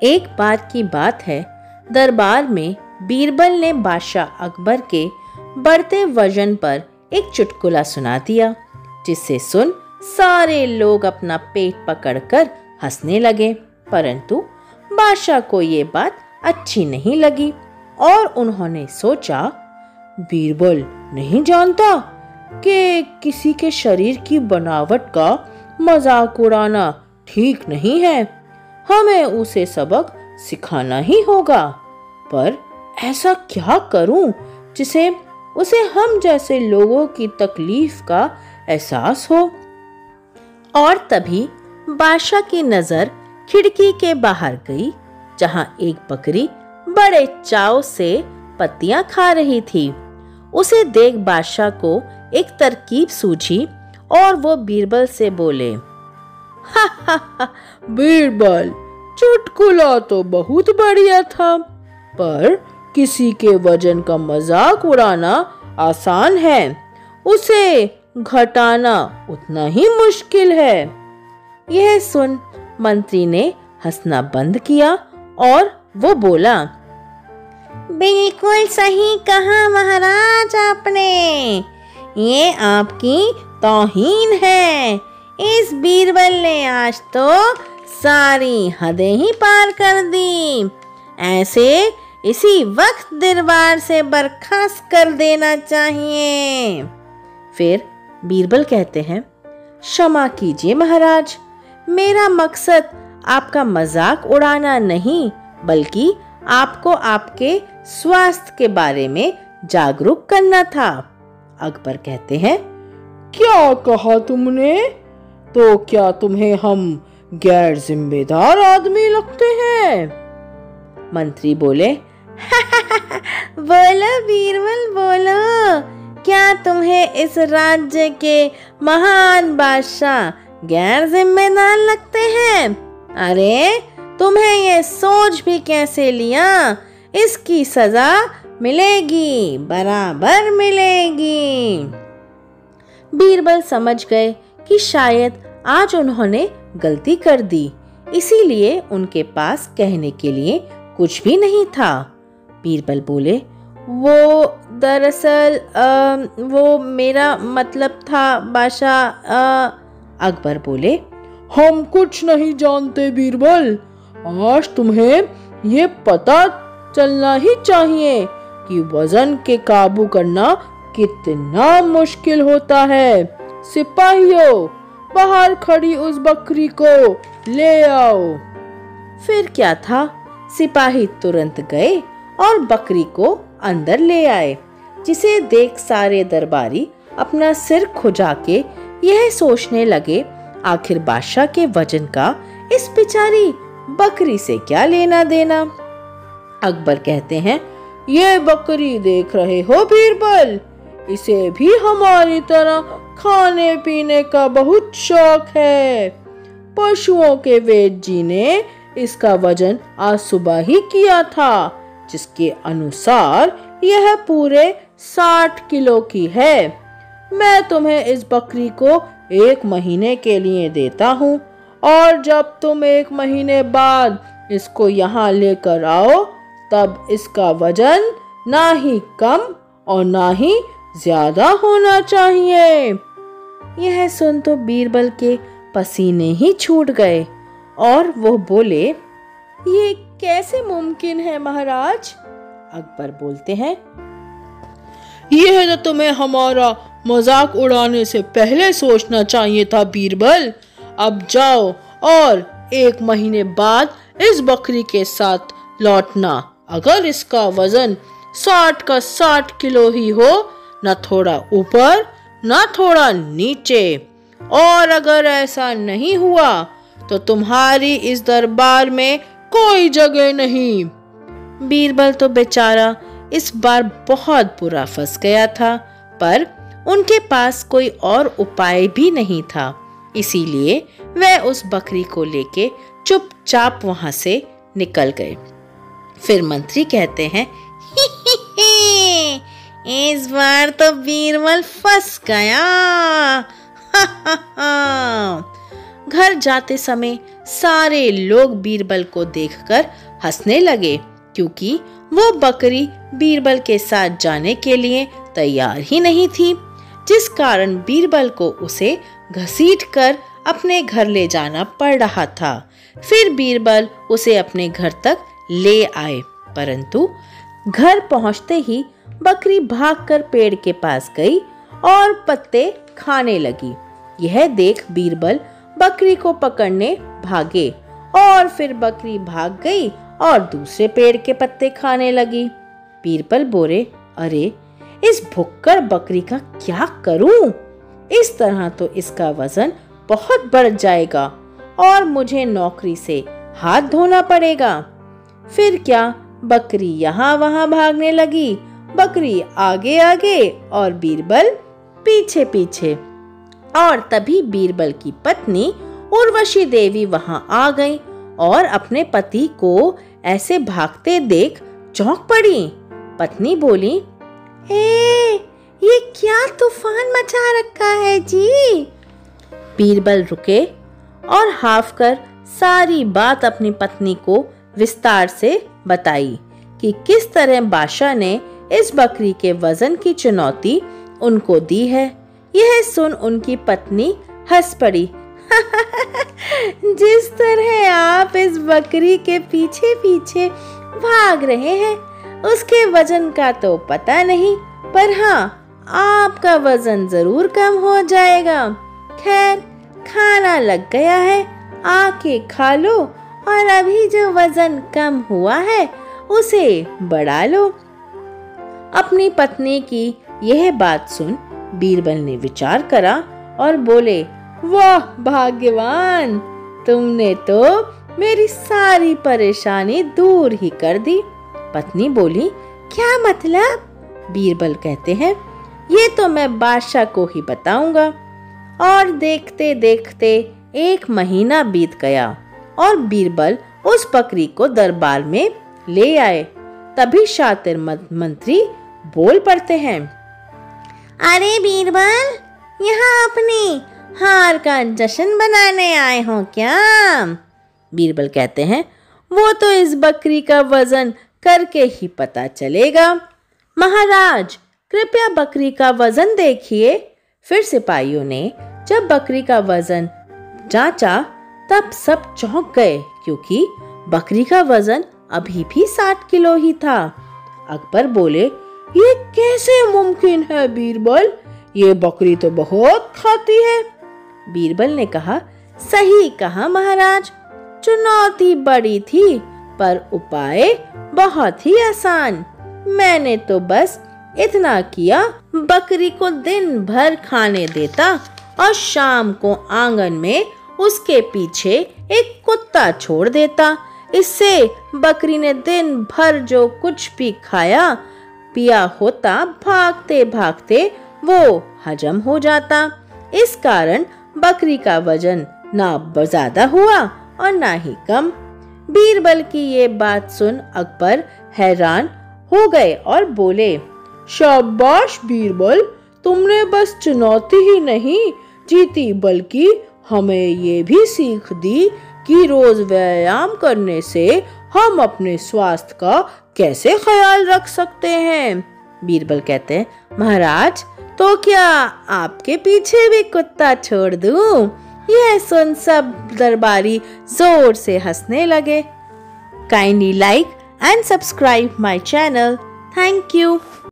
एक बार की बात है, दरबार में बीरबल ने बादशाह अकबर के बढ़ते वजन पर एक चुटकुला सुना दिया, जिसे सुन सारे लोग अपना पेट पकड़कर हंसने लगे। परंतु बादशाह को ये बात अच्छी नहीं लगी और उन्होंने सोचा, बीरबल नहीं जानता कि किसी के शरीर की बनावट का मजाक उड़ाना ठीक नहीं है। हमें उसे सबक सिखाना ही होगा। पर ऐसा क्या करूं जिसे उसे हम जैसे लोगों की तकलीफ का एहसास हो। और तभी बादशाह की नजर खिड़की के बाहर गई, जहां एक बकरी बड़े चाव से पत्तियां खा रही थी। उसे देख बादशाह को एक तरकीब सूझी और वो बीरबल से बोले, हा हा हा, बीरबल, चुटकुला तो बहुत बढ़िया था, पर किसी के वजन का मजाक उड़ाना आसान है, उसे घटाना उतना ही मुश्किल है। यह सुन मंत्री ने हंसना बंद किया और वो बोला, बिल्कुल सही कहा महाराज आपने, ये आपकी तौहीन है। इस बीरबल ने आज तो सारी हदें ही पार कर दी। ऐसे इसी वक्त दरबार से बर्खास्त कर देना चाहिए। फिर बीरबल कहते हैं, क्षमा कीजिए महाराज, मेरा मकसद आपका मजाक उड़ाना नहीं, बल्कि आपको आपके स्वास्थ्य के बारे में जागरूक करना था। अकबर कहते हैं, क्या कहा तुमने? तो क्या तुम्हें हम गैर जिम्मेदार आदमी लगते हैं? मंत्री बोले, बोलो बीरबल बोलो, क्या तुम्हें इस राज्य के महान बादशाह गैर जिम्मेदार लगते हैं? अरे तुम्हें ये सोच भी कैसे लिया? इसकी सजा मिलेगी, बराबर मिलेगी। बीरबल समझ गए कि शायद आज उन्होंने गलती कर दी, इसीलिए उनके पास कहने के लिए कुछ भी नहीं था। बीरबल बोले, वो दरअसल वो मेरा मतलब था बादशाह। अकबर बोले, हम कुछ नहीं जानते बीरबल, आज तुम्हें ये पता चलना ही चाहिए कि वजन के काबू करना कितना मुश्किल होता है। सिपाहियों, बाहर खड़ी उस बकरी को ले आओ। फिर क्या था, सिपाही तुरंत गए और बकरी को अंदर ले आए, जिसे देख सारे दरबारी अपना सिर खुजा के यह सोचने लगे, आखिर बादशाह के वजन का इस बेचारी बकरी से क्या लेना देना। अकबर कहते हैं, ये बकरी देख रहे हो बीरबल, इसे भी हमारी तरह खाने पीने का बहुत शौक है। पशुओं के वैद्य जी ने इसका वजन आज सुबह ही किया था, जिसके अनुसार यह पूरे 60 किलो की है। मैं तुम्हें इस बकरी को 1 महीने के लिए देता हूँ, और जब तुम 1 महीने बाद इसको यहाँ लेकर आओ, तब इसका वजन ना ही कम और ना ही ज्यादा होना चाहिए। यह सुन तो बीरबल के पसीने ही छूट गए और वो बोले, ये कैसे मुमकिन है महाराज? अकबर बोलते हैं, यह तो तुम्हें हमारा मजाक उड़ाने से पहले सोचना चाहिए था बीरबल। अब जाओ और 1 महीने बाद इस बकरी के साथ लौटना। अगर इसका वजन 60 का 60 किलो ही हो, न थोड़ा ऊपर न थोड़ा नीचे, और अगर ऐसा नहीं हुआ तो तुम्हारी इस दरबार में कोई जगह नहीं। बीरबल तो बेचारा इस बार बहुत बुरा फंस गया था, पर उनके पास कोई और उपाय भी नहीं था, इसीलिए वह उस बकरी को लेके चुपचाप वहां से निकल गए। फिर मंत्री कहते हैं, इस बार तो बीरबल फंस गया। घर जाते समय सारे लोग बीरबल को देखकर हंसने लगे, क्योंकि वो बकरी बीरबल के साथ जाने के लिए तैयार ही नहीं थी, जिस कारण बीरबल को उसे घसीटकर अपने घर ले जाना पड़ रहा था। फिर बीरबल उसे अपने घर तक ले आए, परंतु घर पहुंचते ही बकरी भागकर पेड़ के पास गई और पत्ते खाने लगी। यह देख बीरबल बकरी को पकड़ने भागे और फिर बकरी भाग गई और दूसरे पेड़ के पत्ते खाने लगी। बीरबल बोले, अरे इस भुक्कड़ बकरी का क्या करूं? इस तरह तो इसका वजन बहुत बढ़ जाएगा और मुझे नौकरी से हाथ धोना पड़ेगा। फिर क्या, बकरी यहाँ वहाँ भागने लगी, बकरी आगे आगे और बीरबल पीछे पीछे। और तभी बीरबल की पत्नी उर्वशी देवी वहाँ आ गई और अपने पति को ऐसे भागते देख चौंक पड़ी। पत्नी बोली, ये क्या तूफान मचा रखा है जी? बीरबल रुके और हाफकर सारी बात अपनी पत्नी को विस्तार से बताई कि किस तरह बादशाह ने इस बकरी के वजन की चुनौती उनको दी है। यह सुन उनकी पत्नी हंस पड़ी। जिस तरह आप इस बकरी के पीछे पीछे भाग रहे हैं, उसके वजन का तो पता नहीं, पर हाँ, आपका वजन जरूर कम हो जाएगा। खैर, खाना लग गया है, आके खा लो और अभी जो वजन कम हुआ है उसे बढ़ा लो। अपनी पत्नी की यह बात सुन बीरबल ने विचार करा और बोले, वाह भाग्यवान, तुमने तो मेरी सारी परेशानी दूर ही कर दी। पत्नी बोली, क्या मतलब? बीरबल कहते हैं, ये तो मैं बादशाह को ही बताऊंगा। और देखते देखते 1 महीना बीत गया और बीरबल उस बकरी को दरबार में ले आए। तभी शातिर मंत्री बोल पड़ते हैं, अरे बीरबल, यहाँ अपनी हार का जश्न बनाने आए हो क्या? बीरबल कहते हैं, वो तो इस बकरी का वजन करके ही पता चलेगा। महाराज, कृपया बकरी का वजन देखिए। फिर सिपाहियों ने जब बकरी का वजन जांचा तब सब चौंक गए, क्योंकि बकरी का वजन अभी भी 60 किलो ही था। अकबर बोले, ये कैसे मुमकिन है बीरबल? ये बकरी तो बहुत खाती है। बीरबल ने कहा, सही कहा महाराज, चुनौती बड़ी थी पर उपाय बहुत ही आसान। मैंने तो बस इतना किया, बकरी को दिन भर खाने देता और शाम को आंगन में उसके पीछे एक कुत्ता छोड़ देता। इससे बकरी ने दिन भर जो कुछ भी खाया पिया होता, भागते भागते वो हजम हो जाता। इस कारण बकरी का वजन ना ज्यादा हुआ और ना ही कम। बीरबल की ये बात सुन अकबर हैरान हो गए और बोले, शाबाश बीरबल, तुमने बस चुनौती ही नहीं जीती बल्कि हमें ये भी सीख दी कि रोज व्यायाम करने से हम अपने स्वास्थ्य का कैसे ख्याल रख सकते हैं। बीरबल कहते हैं, महाराज, तो क्या आपके पीछे भी कुत्ता छोड़ दूं? यह सुन सब दरबारी जोर से हंसने लगे। Kindly like and subscribe my channel. Thank you.